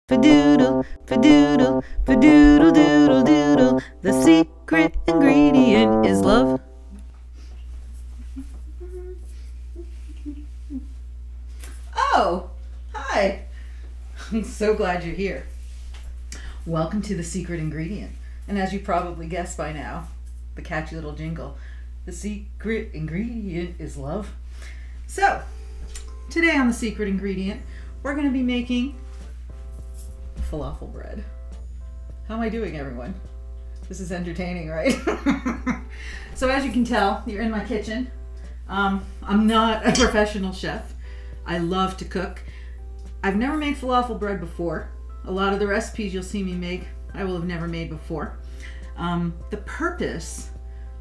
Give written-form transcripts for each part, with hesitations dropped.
Fadoodle, fadoodle, fadoodle doodle doodle. The secret ingredient is love. Oh, hi. I'm so glad you're here. Welcome to The Secret Ingredient. And as you probably guessed by now, the catchy little jingle, the secret ingredient is love. So, today on The Secret Ingredient, we're going to be making falafel bread. How am I doing, everyone? This is entertaining, right? So as you can tell, you're in my kitchen. I'm not a professional chef. I love to cook. I've never made falafel bread before. A lot of the recipes you'll see me make, I will have never made before. The purpose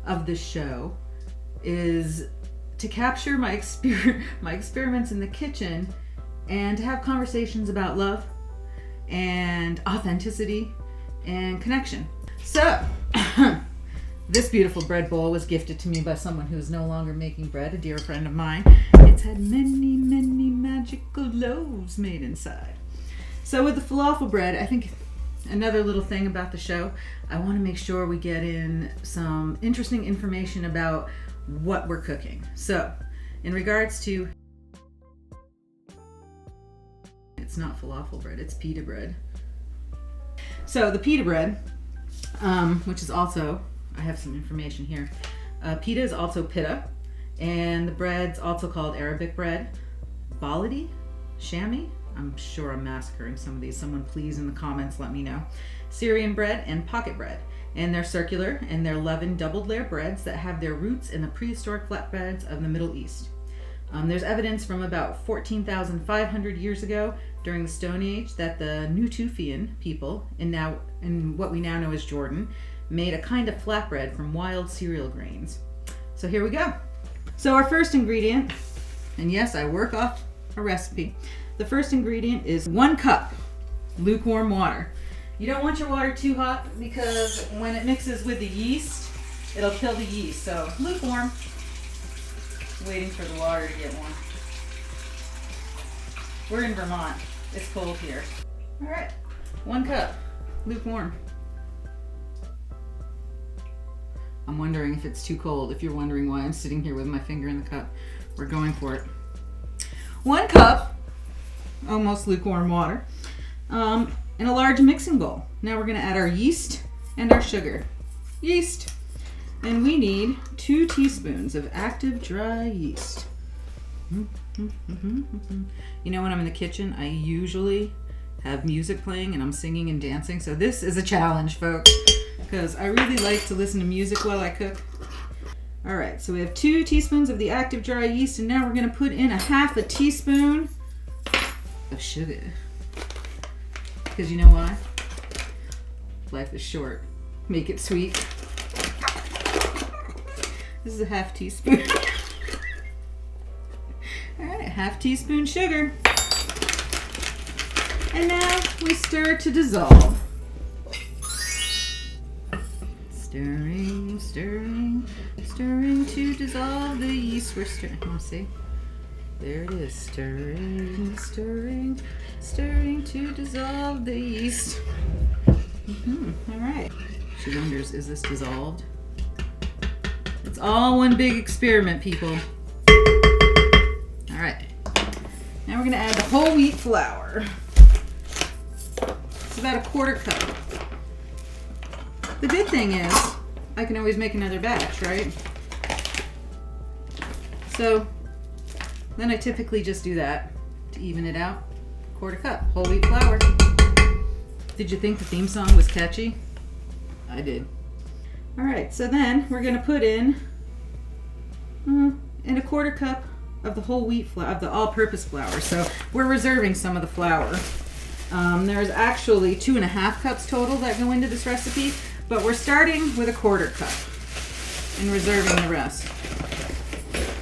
of this show is to capture my experiments in the kitchen and to have conversations about love and authenticity and connection. So, this beautiful bread bowl was gifted to me by someone who is no longer making bread, a dear friend of mine. It's had many, many magical loaves made inside. So with the falafel bread, I think another little thing about the show, I want to make sure we get in some interesting information about what we're cooking. So, in regards to, it's not falafel bread, it's pita bread. So the pita bread, which is also, I have some information here. Pita is also pita, and the bread's also called Arabic bread, baladi, Sammy. I'm sure I'm massacring some of these. Someone please in the comments let me know. Syrian bread and pocket bread. And they're circular, and they're leavened doubled layer breads that have their roots in the prehistoric flatbreads of the Middle East. There's evidence from about 14,500 years ago during the Stone Age that the Natufian people, in what we now know as Jordan, made a kind of flatbread from wild cereal grains. So here we go. So our first ingredient, and yes, I work off a recipe. The first ingredient is 1 cup lukewarm water. You don't want your water too hot because when it mixes with the yeast, it'll kill the yeast. So lukewarm. Waiting for the water to get warm. We're in Vermont. It's cold here. All right, 1 cup, lukewarm. I'm wondering if it's too cold. If you're wondering why I'm sitting here with my finger in the cup, we're going for it. 1 cup, almost lukewarm water, in a large mixing bowl. Now we're gonna add our yeast and our sugar. Yeast. And we need 2 teaspoons of active dry yeast. You know, when I'm in the kitchen, I usually have music playing and I'm singing and dancing. So this is a challenge, folks, because I really like to listen to music while I cook. All right, so we have 2 teaspoons of the active dry yeast, and now we're gonna put in a 1/2 teaspoon of sugar. Because you know why? Life is short. Make it sweet. This is a 1/2 teaspoon. All right, 1/2 teaspoon sugar. And now we stir to dissolve. Stirring, stirring, stirring to dissolve the yeast. We're stirring. Let's see. There it is. Stirring, stirring, stirring to dissolve the yeast. All right. She wonders, is this dissolved? It's all one big experiment, people. All right. Now we're going to add the whole wheat flour. It's about 1/4 cup. The good thing is I can always make another batch, right? So then I typically just do that to even it out. 1/4 cup, whole wheat flour. Did you think the theme song was catchy? I did. All right, so then we're gonna put in 1/4 cup of the whole wheat flour, of the all-purpose flour. So we're reserving some of the flour. There's actually 2.5 cups total that go into this recipe, but we're starting with 1/4 cup and reserving the rest.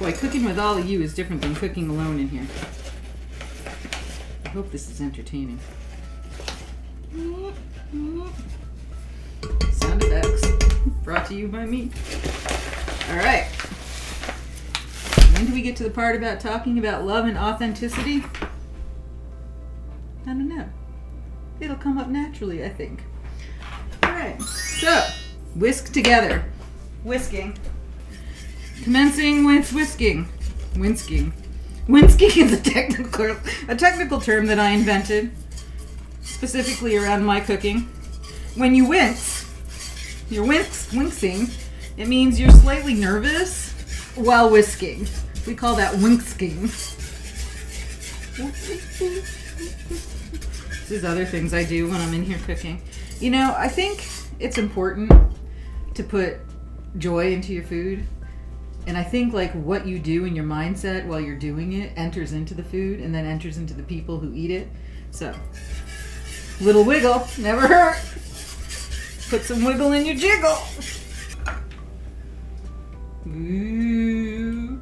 Boy, cooking with all of you is different than cooking alone in here. I hope this is entertaining. Sound effects brought to you by me. All right. When do we get to the part about talking about love and authenticity? I don't know. It'll come up naturally, I think. All right, so whisk together. Whisking. Commencing with whisking. Winsking. Winsking is a technical term that I invented, specifically around my cooking. When you wince, you're wincing, it means you're slightly nervous while whisking. We call that winksking. This is other things I do when I'm in here cooking. You know, I think it's important to put joy into your food. And I think like what you do in your mindset while you're doing it enters into the food and then enters into the people who eat it. So, little wiggle, never hurt. Put some wiggle in your jiggle. Ooh.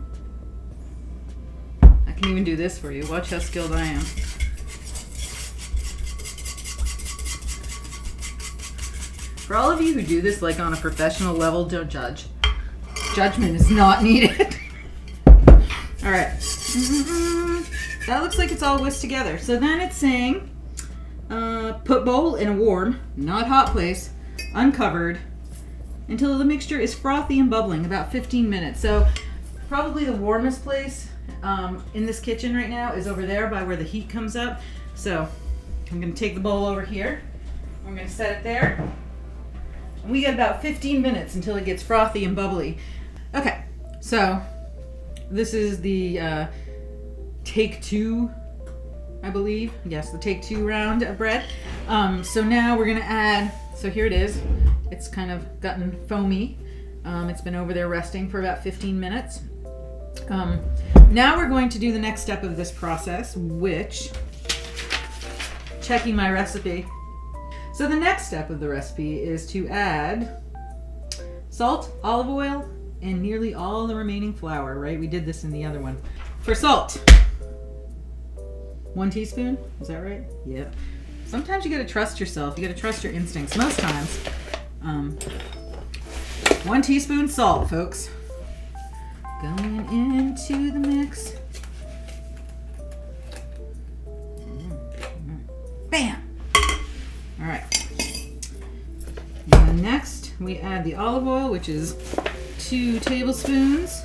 I can even do this for you. Watch how skilled I am. For all of you who do this like on a professional level, don't judge. Judgment is not needed. All right. That looks like it's all whisked together. So then it's saying, put bowl in a warm, not hot place, uncovered, until the mixture is frothy and bubbling, about 15 minutes. So probably the warmest place in this kitchen right now is over there by where the heat comes up. So I'm going to take the bowl over here. I'm going to set it there. We get about 15 minutes until it gets frothy and bubbly. Okay, so this is the take two, I believe. Yes, the take two round of bread. So now we're gonna add, so here it is. It's kind of gotten foamy. It's been over there resting for about 15 minutes. Now we're going to do the next step of this process, which, checking my recipe. So the next step of the recipe is to add salt, olive oil, and nearly all the remaining flour, right? We did this in the other one. For salt, 1 teaspoon, is that right? Yeah. Sometimes you gotta trust yourself. You gotta trust your instincts. Most times. 1 teaspoon salt, folks. Going into the mix. Bam! All right. And next, we add the olive oil, which is 2 tablespoons.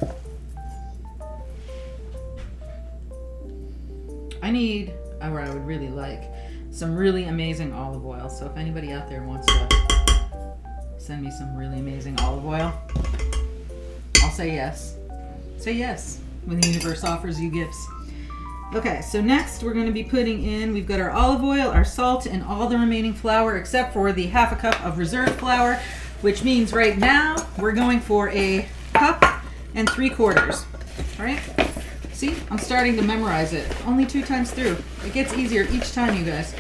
I would really like some really amazing olive oil. So if anybody out there wants to send me some really amazing olive oil, I'll say yes. Say yes when the universe offers you gifts. Okay, so next we're going to be putting in, we've got our olive oil, our salt, and all the remaining flour except for the 1/2 cup of reserve flour, which means right now we're going for a 1 3/4 cups. All right? See, I'm starting to memorize it. Only 2 times through. It gets easier each time, you guys.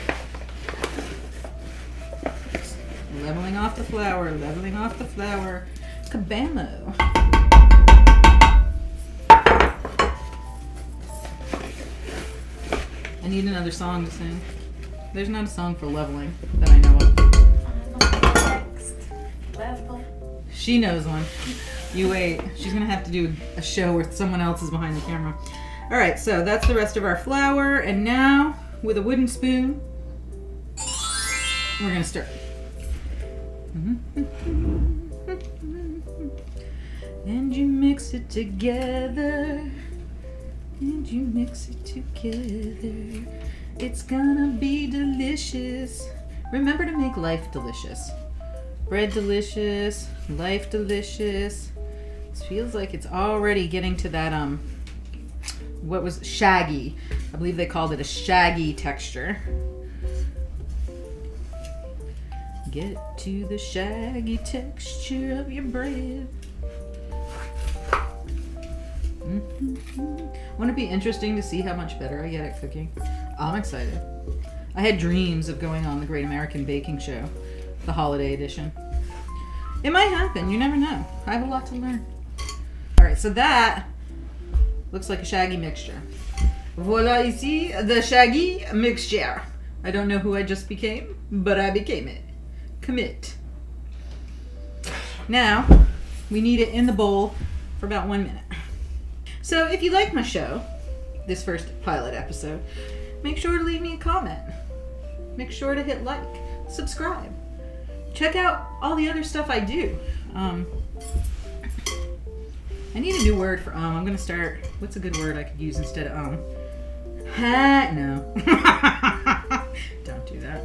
Leveling off the flour, leveling off the flour. Kabamo. I need another song to sing. There's not a song for leveling that I know of. Next level. She knows one. You wait. She's going to have to do a show where someone else is behind the camera. All right, so that's the rest of our flour. And now, with a wooden spoon, we're going to stir. And you mix it together. And you mix it together. It's gonna be delicious. Remember to make life delicious. Bread delicious, life delicious. This feels like it's already getting to that, what was shaggy. I believe they called it a shaggy texture. Get to the shaggy texture of your bread. Wouldn't it be interesting to see how much better I get at cooking? I'm excited. I had dreams of going on the Great American Baking Show, the holiday edition. It might happen, you never know. I have a lot to learn. Alright, so that looks like a shaggy mixture. Voila ici, the shaggy mixture. I don't know who I just became, but I became it. Commit. Now, we need it in the bowl for about 1 minute. So if you like my show, this first pilot episode, make sure to leave me a comment. make sure to hit like, subscribe. Check out all the other stuff I do. I need a new word for I'm gonna start. What's a good word I could use instead of no. Don't do that.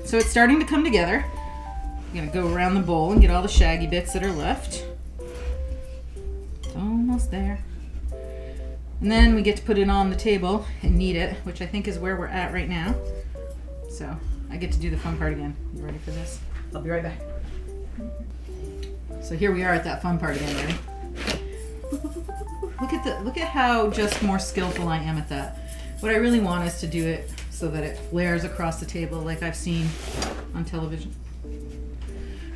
So it's starting to come together. I'm gonna go around the bowl and get all the shaggy bits that are left. It's almost there. And then we get to put it on the table and knead it, which I think is where we're at right now. So I get to do the fun part again. You ready for this? I'll be right back. So here we are at that fun part again, ready? Look at how just more skillful I am at that. What I really want is to do it so that it flares across the table like I've seen on television.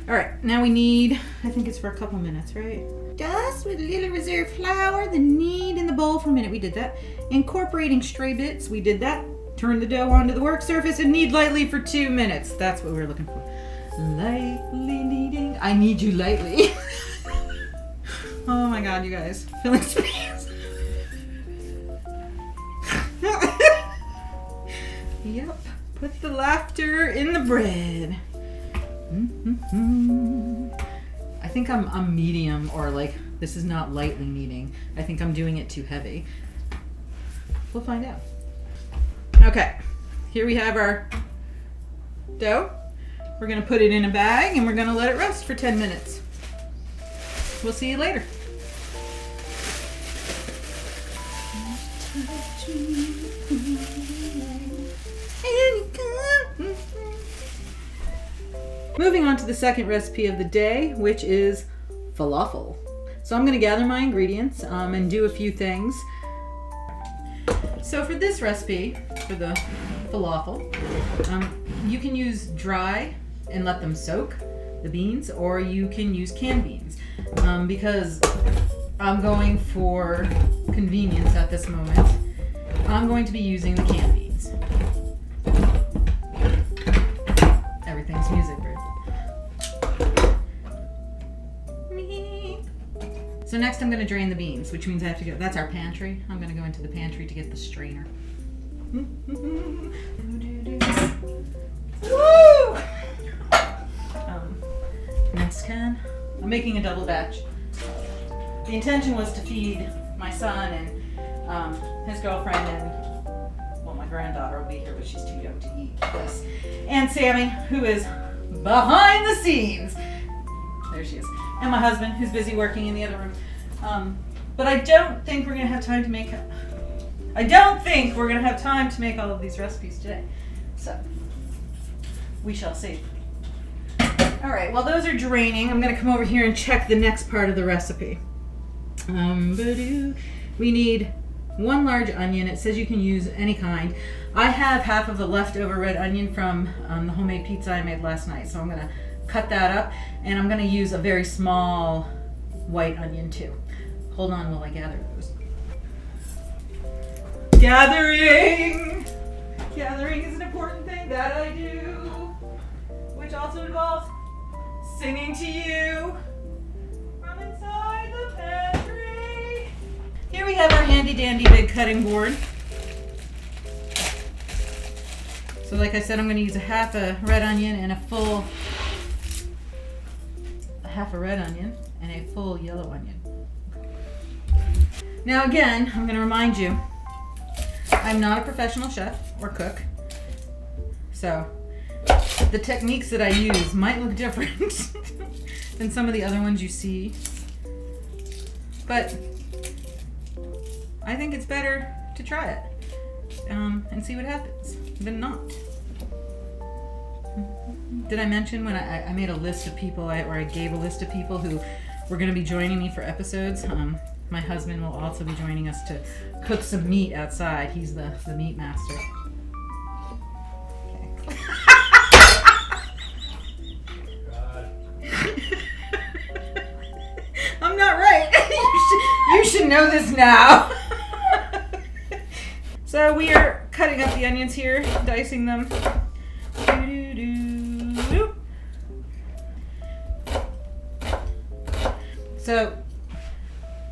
All right, now we need, I think it's for a couple minutes, right? Dust with a little reserve flour, then knead in the bowl for a minute. We did that. Incorporating stray bits, we did that. Turn the dough onto the work surface and knead lightly for 2 minutes. That's what we were looking for. Lightly kneading. I need you lightly. Oh my God, you guys. Filling space. Yep. Put the laughter in the bread. I think I'm medium, or like this is not lightly kneading. I think I'm doing it too heavy. We'll find out. Okay, here we have our dough. We're gonna put it in a bag and we're gonna let it rest for 10 minutes. We'll see you later. Moving on to the second recipe of the day, which is falafel. So I'm going to gather my ingredients and do a few things. So for this recipe, for the falafel, you can use dry and let them soak, the beans, or you can use canned beans. Because I'm going for convenience at this moment, I'm going to be using the canned beans. Everything's music, right? So next I'm going to drain the beans, which means I have to go, that's our pantry. I'm going to go into the pantry to get the strainer. Woo! Next can. I'm making a double batch. The intention was to feed my son and his girlfriend and, well, my granddaughter will be here, but she's too young to eat this. And Sammy, who is behind the scenes. There she is. And my husband, who's busy working in the other room. But I don't think we're gonna have time to make all of these recipes today. So we shall see. All right, while those are draining, I'm gonna come over here and check the next part of the recipe. We need 1 large onion. It says you can use any kind. I have half of the leftover red onion from the homemade pizza I made last night, so I'm gonna cut that up, and I'm gonna use a very small white onion too. Hold on while I gather those. Gathering! Gathering is an important thing that I do, which also involves singing to you from inside the pantry. Here we have our handy dandy big cutting board. So like I said, I'm going to use a half a red onion and a half a red onion and a full yellow onion. Now again, I'm going to remind you, I'm not a professional chef or cook, so the techniques that I use might look different than some of the other ones you see, but I think it's better to try it and see what happens than not. Did I mention when I made a list of people, or I gave a list of people who were going to be joining me for episodes? My husband will also be joining us to cook some meat outside. He's the meat master. Okay. I'm not right. You should know this now. So we are cutting up the onions here, dicing them. So,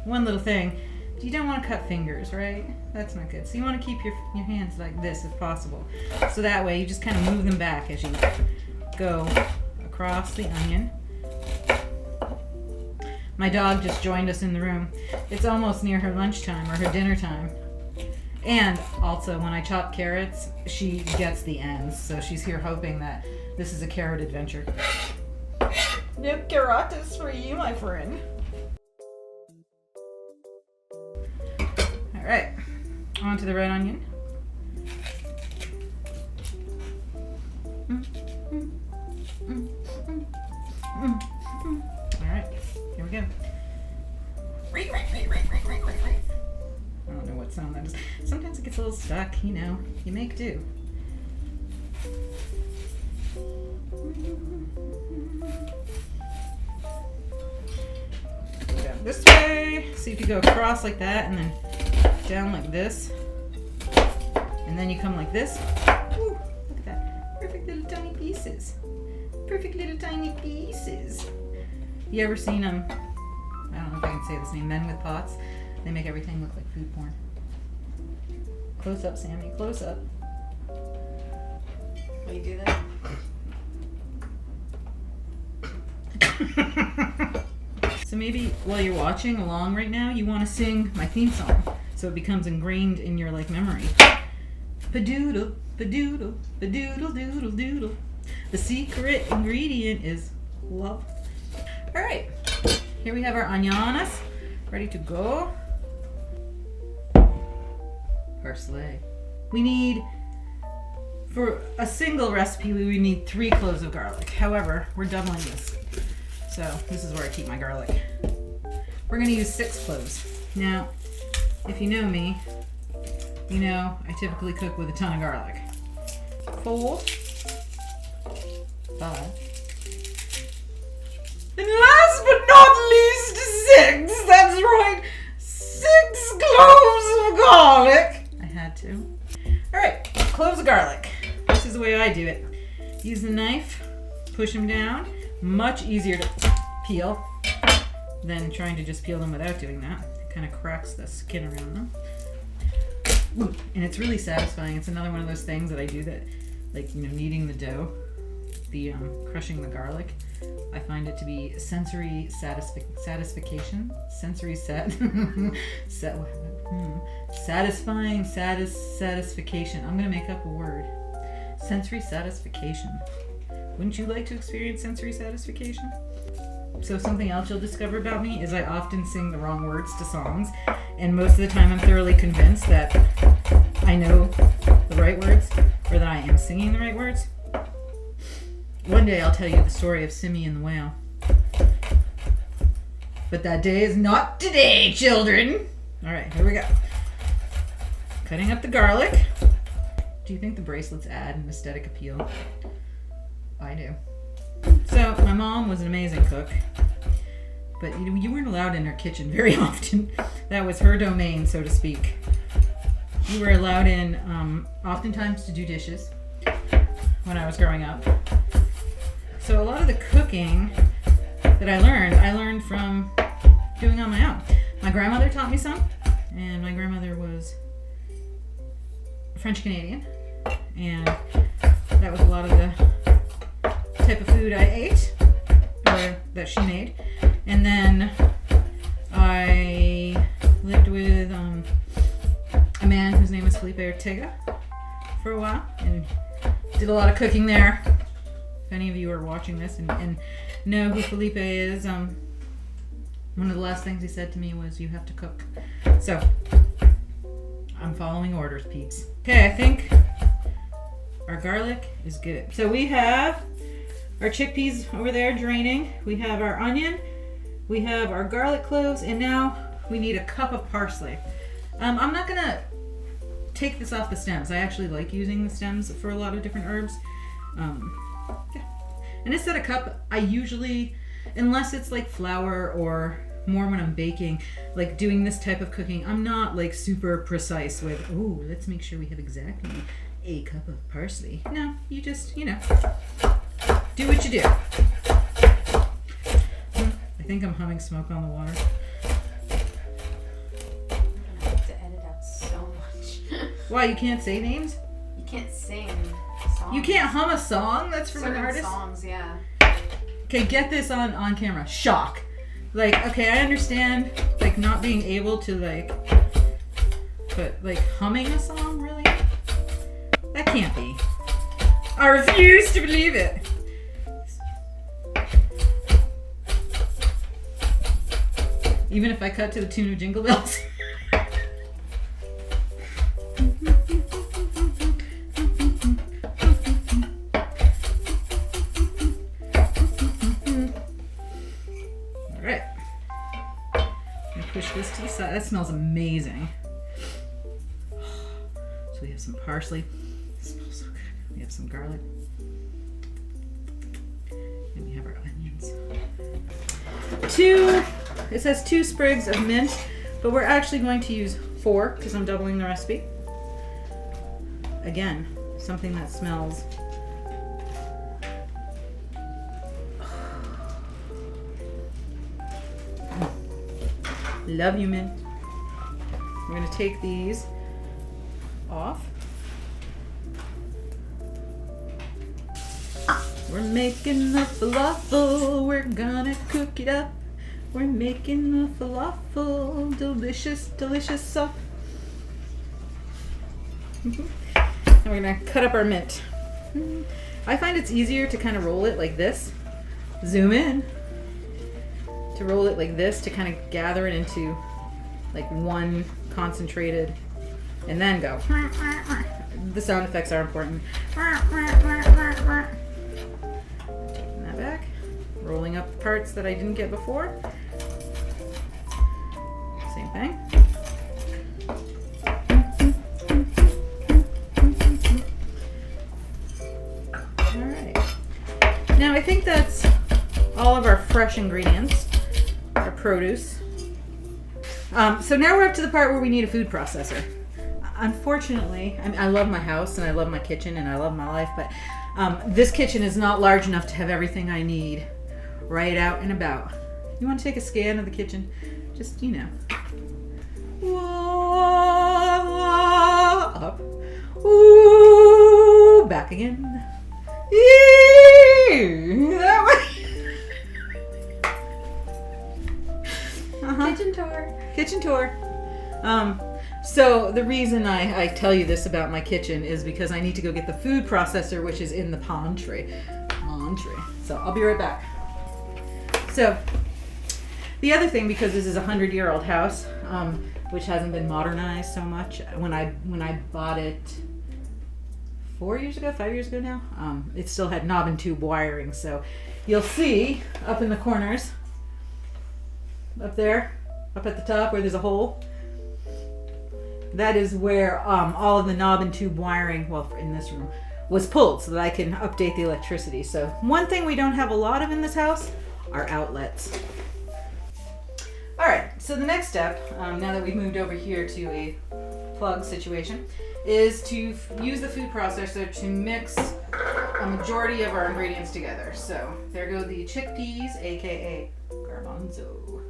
one little thing, you don't want to cut fingers, right? That's not good. So you want to keep your hands like this if possible. So that way you just kind of move them back as you go across the onion. My dog just joined us in the room. It's almost near her lunchtime or her dinner time. And also, when I chop carrots, she gets the ends. So she's here hoping that this is a carrot adventure. No carrots for you, my friend. All right, on to the red onion. All right, here we go. I don't know what sound that is. Sometimes it gets a little stuck, you know. You make do. Down this way. See if you go across like that and then down like this. And then you come like this. Ooh, look at that. Perfect little tiny pieces. Perfect little tiny pieces. You ever seen them? I don't know if I can say this name. Men with Pots. They make everything look like food porn. Close up, Sammy. Close up. Will you do that? So maybe while you're watching along right now, you want to sing my theme song so it becomes ingrained in your memory. Padoodle, padoodle, padoodle, doodle, doodle. The secret ingredient is love. All right, here we have our onions ready to go. Parsley. We need, for a single recipe, we would need 3 cloves of garlic. However, we're doubling this. So this is where I keep my garlic. We're gonna use 6 cloves. Now, if you know me, you know I typically cook with a ton of garlic. 4, 5. And last but not least, 6. That's right, 6 cloves of garlic. I had to. All right, cloves of garlic. This is the way I do it. Use the knife, push them down. Much easier to peel than trying to just peel them without doing that. It kind of cracks the skin around them. Ooh, and it's really satisfying. It's another one of those things that I do that, kneading the dough, the crushing the garlic. I find it to be sensory satisfaction. Sensory satisfying satisfaction. I'm gonna make up a word. Sensory satisfaction. Wouldn't you like to experience sensory satisfaction? So something else you'll discover about me is I often sing the wrong words to songs, and most of the time I'm thoroughly convinced that I know the right words, or that I am singing the right words. One day I'll tell you the story of Sammy and the whale. But that day is not today, children! Alright, here we go. Cutting up the garlic. Do you think the bracelets add an aesthetic appeal? I do. So, my mom was an amazing cook, but you weren't allowed in her kitchen very often. That was her domain, so to speak. You were allowed in, oftentimes to do dishes when I was growing up. So a lot of the cooking that I learned from doing on my own. My grandmother taught me some, and my grandmother was French Canadian, and that was a lot of the type of food I ate, or that she made. And then I lived with a man whose name was Felipe Ortega for a while, and did a lot of cooking there. If any of you are watching this and know who Felipe is, one of the last things he said to me was, "You have to cook." So I'm following orders, peeps. Okay, I think our garlic is good. So we have our chickpeas over there draining. We have our onion. We have our garlic cloves, and now we need a cup of parsley. I'm not gonna take this off the stems. I actually like using the stems for a lot of different herbs. Yeah. And instead of cup, I usually, unless it's like flour or more when I'm baking, like doing this type of cooking, I'm not like super precise with, oh, let's make sure we have exactly a cup of parsley. No, you just, do what you do. I think I'm humming Smoke on the Water. Why, you can't say names? You can't sing songs. You can't hum a song that's from an artist? songs, yeah. Okay, get this on camera. Shock. Like, okay, I understand, like, not being able to, like, but, like, humming a song, really? That can't be. I refuse to believe it. Even if I cut to the tune of Jingle Bells. Alright. Push this to the side. That smells amazing. So we have some parsley. It smells so good. We have some garlic. And we have our onions. It says 2 sprigs of mint, but we're actually going to use 4 because I'm doubling the recipe. Again, something that smells love you, mint. We're going to take these off. We're making the falafel. We're gonna cook it up. We're making the falafel. Delicious, delicious sup. And we're gonna cut up our mint. I find it's easier to kind of roll it like this. Zoom in. To roll it like this to kind of gather it into like one concentrated, and then go. The sound effects are important. Taking that back, rolling up the parts that I didn't get before. Same thing. All right. Now I think that's all of our fresh ingredients, our produce. So now we're up to the part where we need a food processor. Unfortunately, I love my house and I love my kitchen and I love my life, but this kitchen is not large enough to have everything I need right out and about. You want to take a scan of the kitchen? Just, you know. Whoa, up. Ooh, back again. Eee, that way. Kitchen tour. Kitchen tour. So the reason I tell you this about my kitchen is because I need to go get the food processor, which is in the pantry. So I'll be right back. So the other thing, because this is a 100-year-old house, which hasn't been modernized so much, when I bought it 5 years ago now, it still had knob and tube wiring. So you'll see up in the corners, up there, up at the top where there's a hole, that is where all of the knob and tube wiring, well, in this room, was pulled so that I can update the electricity. So one thing we don't have a lot of in this house are outlets. All right, so the next step, now that we've moved over here to a plug situation, is to use the food processor to mix a majority of our ingredients together. So there go the chickpeas, aka garbanzo.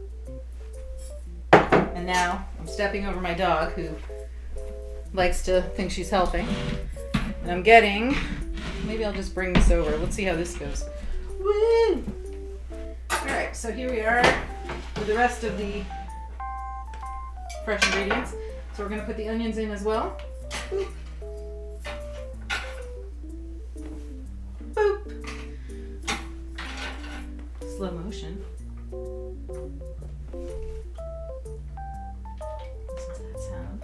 And now I'm stepping over my dog, who likes to think she's helping. And I'm getting, maybe I'll just bring this over. Let's see how this goes. Woo! All right, so here we are with the rest of the fresh ingredients. So we're gonna put the onions in as well. Boop. Boop. Slow motion. Listen to that sound.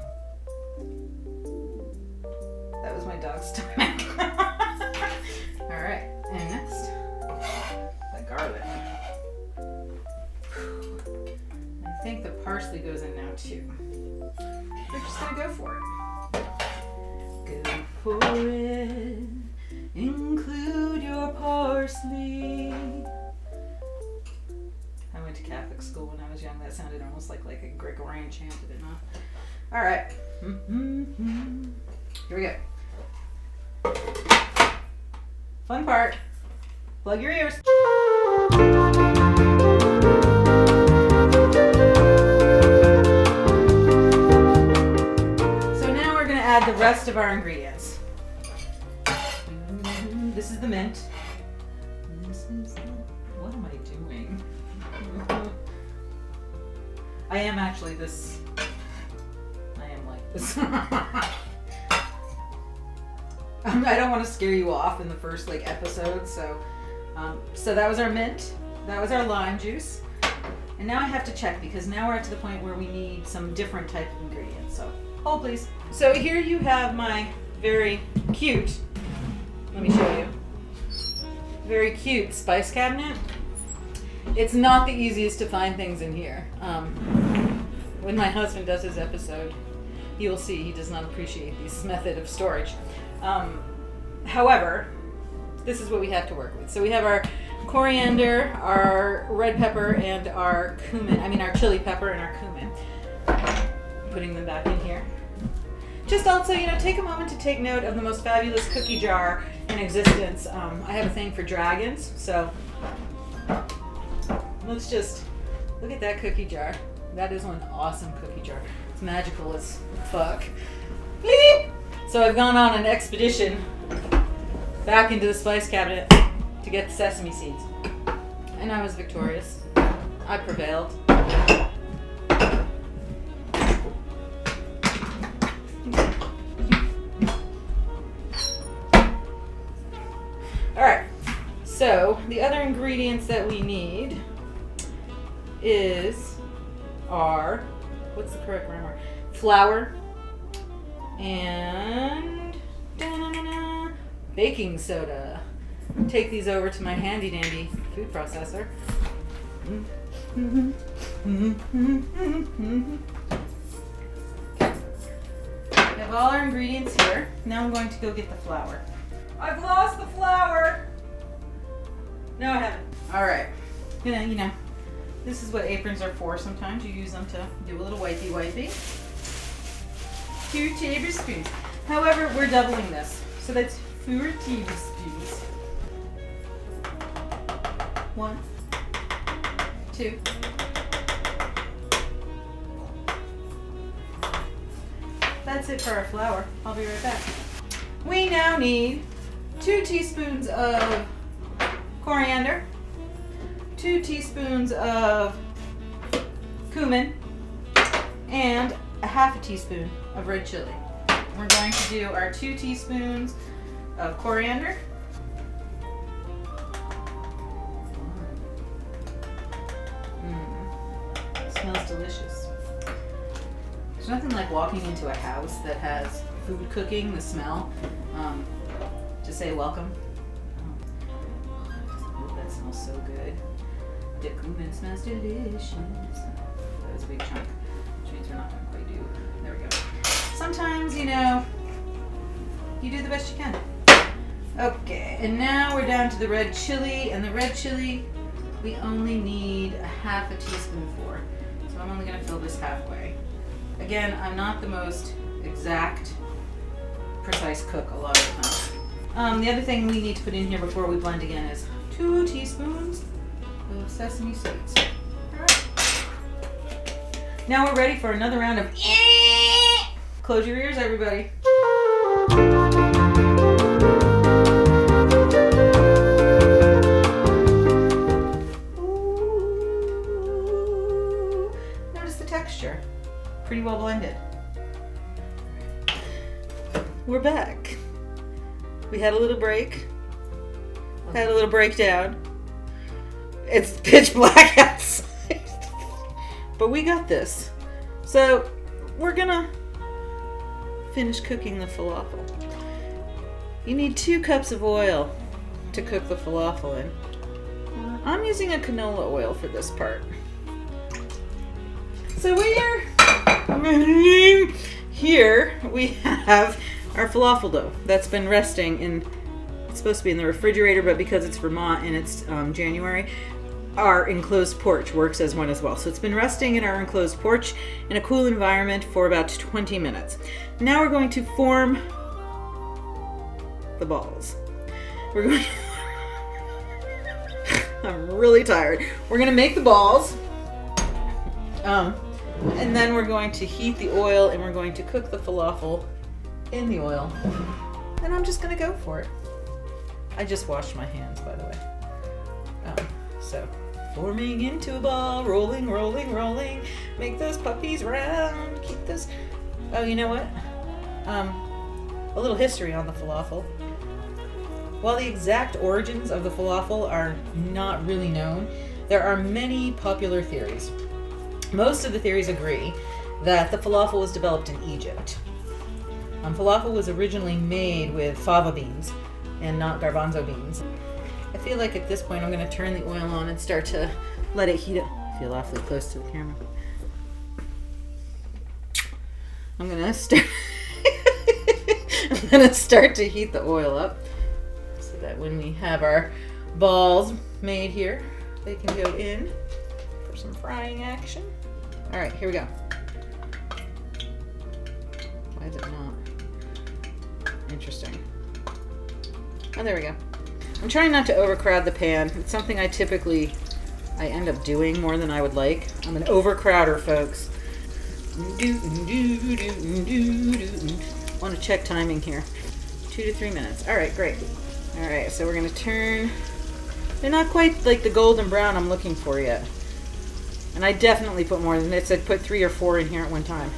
That was my dog's stomach. All right, and next, the garlic. I think the parsley goes in now too. We're just gonna go for it. Go for it. Include your parsley. I went to Catholic school when I was young. That sounded almost like a Gregorian chant, did it not? All right. Here we go. Fun part. Plug your ears. So now we're going to add the rest of our ingredients. This is the mint. What am I doing? I am actually this. I am like this. I don't want to scare you off in the first episode, so that was our mint. That was our lime juice. And now I have to check because now we're at to the point where we need some different type of ingredients. So hold please. So here you have my very cute, let me show you, very cute spice cabinet. It's not the easiest to find things in here. When my husband does his episode, you will see he does not appreciate this method of storage. However, this is what we have to work with. So we have our coriander, our red pepper, and our cumin. Our chili pepper and our cumin. Putting them back in here. Just also, take a moment to take note of the most fabulous cookie jar in existence. I have a thing for dragons, so let's just look at that cookie jar. That is one awesome cookie jar. It's magical as fuck. Bleep! So I've gone on an expedition back into the spice cabinet to get the sesame seeds. And I was victorious. I prevailed. Alright, so the other ingredients that we need are, what's the correct grammar? Flour and baking soda. Take these over to my handy dandy food processor. We have all our ingredients here. Now I'm going to go get the flour. I've lost the flour. No, I haven't. All right. This is what aprons are for. Sometimes you use them to do a little wipey. 2 tablespoons. However, we're doubling this. So that's 4 tablespoons. 1, 2. That's it for our flour. I'll be right back. We now need 2 teaspoons of coriander, 2 teaspoons of cumin, and a half a teaspoon of red chili. We're going to do our 2 teaspoons of coriander. Smells delicious. There's nothing like walking into a house that has food cooking, the smell, to say welcome. Oh, that smells so good. The cumin smells delicious. That was a big chunk, which means we're not going to quite do. There we go. Sometimes, you do the best you can. Okay, and now we're down to the red chili, and the red chili we only need a half a teaspoon for. So I'm only going to fill this halfway. Again, I'm not the most exact, precise cook a lot of the time. The other thing we need to put in here before we blend again is 2 teaspoons of sesame seeds. Alright. Now we're ready for another round of close your ears, everybody. Ooh. Notice the texture. Pretty well blended. We're back. We had a little break. Had a little breakdown. It's pitch black outside. But we got this. So we're gonna finish cooking the falafel. You need 2 cups of oil to cook the falafel in. I'm using a canola oil for this part. So here we have our falafel dough that's been resting in, it's supposed to be in the refrigerator, but because it's Vermont and it's January, our enclosed porch works as one as well. So it's been resting in our enclosed porch in a cool environment for about 20 minutes. Now we're going to form the balls. We're going I'm really tired. We're going to make the balls. And then we're going to heat the oil and we're going to cook the falafel in the oil. And I'm just gonna go for it. I just washed my hands, by the way. So, forming into a ball, rolling, rolling, rolling. Make those puppies round. Keep those. Oh, you know what? A little history on the falafel. While the exact origins of the falafel are not really known, there are many popular theories. Most of the theories agree that the falafel was developed in Egypt. Falafel was originally made with fava beans and not garbanzo beans. I feel like at this point I'm going to turn the oil on and start to let it heat up. I feel awfully close to the camera. I'm going to start to heat the oil up so that when we have our balls made here, they can go in for some frying action. All right, here we go. Why is it not? Interesting. Oh, there we go. I'm trying not to overcrowd the pan. It's something I end up doing more than I would like. I'm an overcrowder, folks. Want to check timing here. 2 to 3 minutes. All right, great. All right, so we're going to turn. They're not quite like the golden brown I'm looking for yet. And I definitely put more than this. I'd put 3 or 4 in here at one time.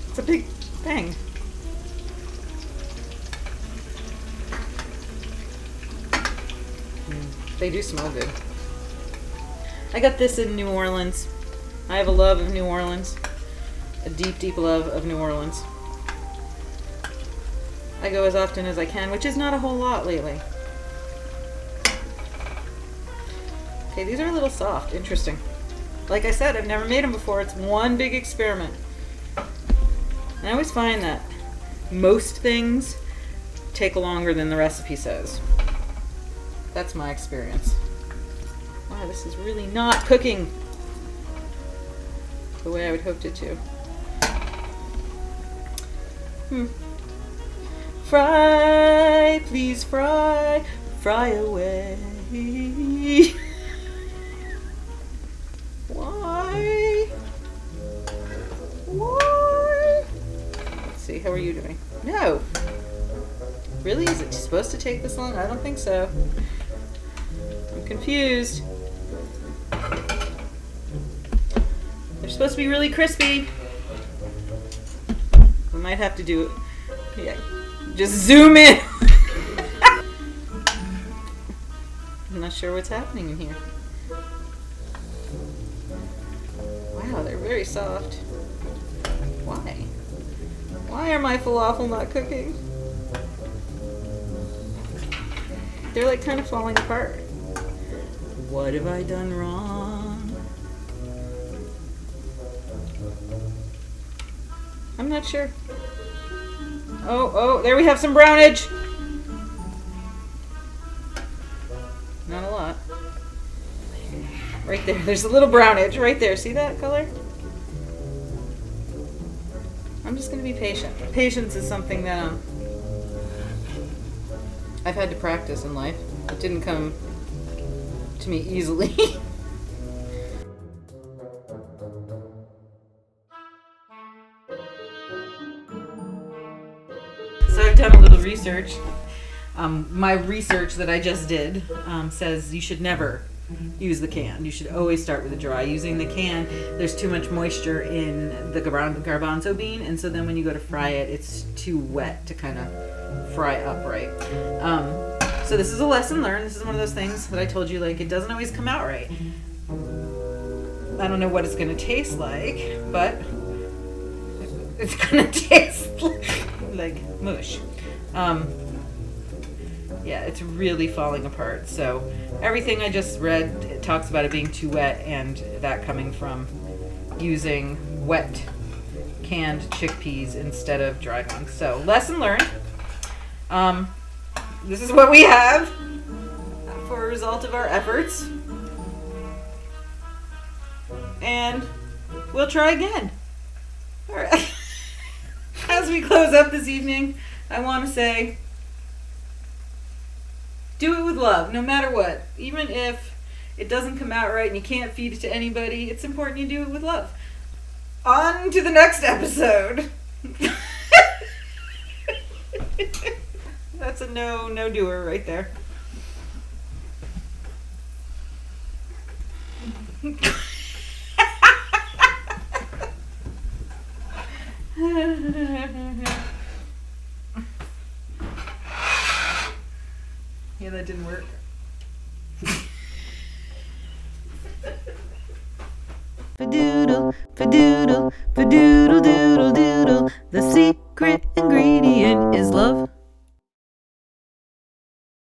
It's a big thing. They do smell good. I got this in New Orleans. I have a love of New Orleans. A deep, deep love of New Orleans. I go as often as I can, which is not a whole lot lately. Okay, these are a little soft. Interesting. Like I said, I've never made them before. It's one big experiment. And I always find that most things take longer than the recipe says. That's my experience. Wow, this is really not cooking the way I would hoped it to. Fry, please fry, fry away. Why? Why? Let's see, how are you doing? No. Really? Is it supposed to take this long? I don't think so. I'm confused. They're supposed to be really crispy. We might have to do it. Yeah. Just zoom in. I'm not sure what's happening in here. Wow, they're very soft. Why? Why are my falafel not cooking? They're like kind of falling apart. What have I done wrong? I'm not sure. Oh, there we have some brownage. Not a lot. Right there, there's a little brownage right there. See that color? I'm just gonna be patient. Patience is something that I've had to practice in life. It didn't come to me easily. So I've done a little research. My research that I just did says you should never use the can. You should always start with the dry. Using the can, there's too much moisture in the garbanzo bean, and so then when you go to fry it, it's too wet to kind of fry upright. So this is a lesson learned. This is one of those things that I told you, like, it doesn't always come out right. I don't know what it's going to taste like, but it's going to taste like mush. Yeah, it's really falling apart. So everything I just read talks about it being too wet, and that coming from using wet canned chickpeas instead of dry ones. So lesson learned. This is what we have for a result of our efforts. And we'll try again. All right. As we close up this evening, I want to say, do it with love, no matter what. Even if it doesn't come out right and you can't feed it to anybody, it's important you do it with love. On to the next episode. That's a no doer right there. Yeah, that didn't work. Fadoodle, fadoodle, fadoodle doodle doodle. The secret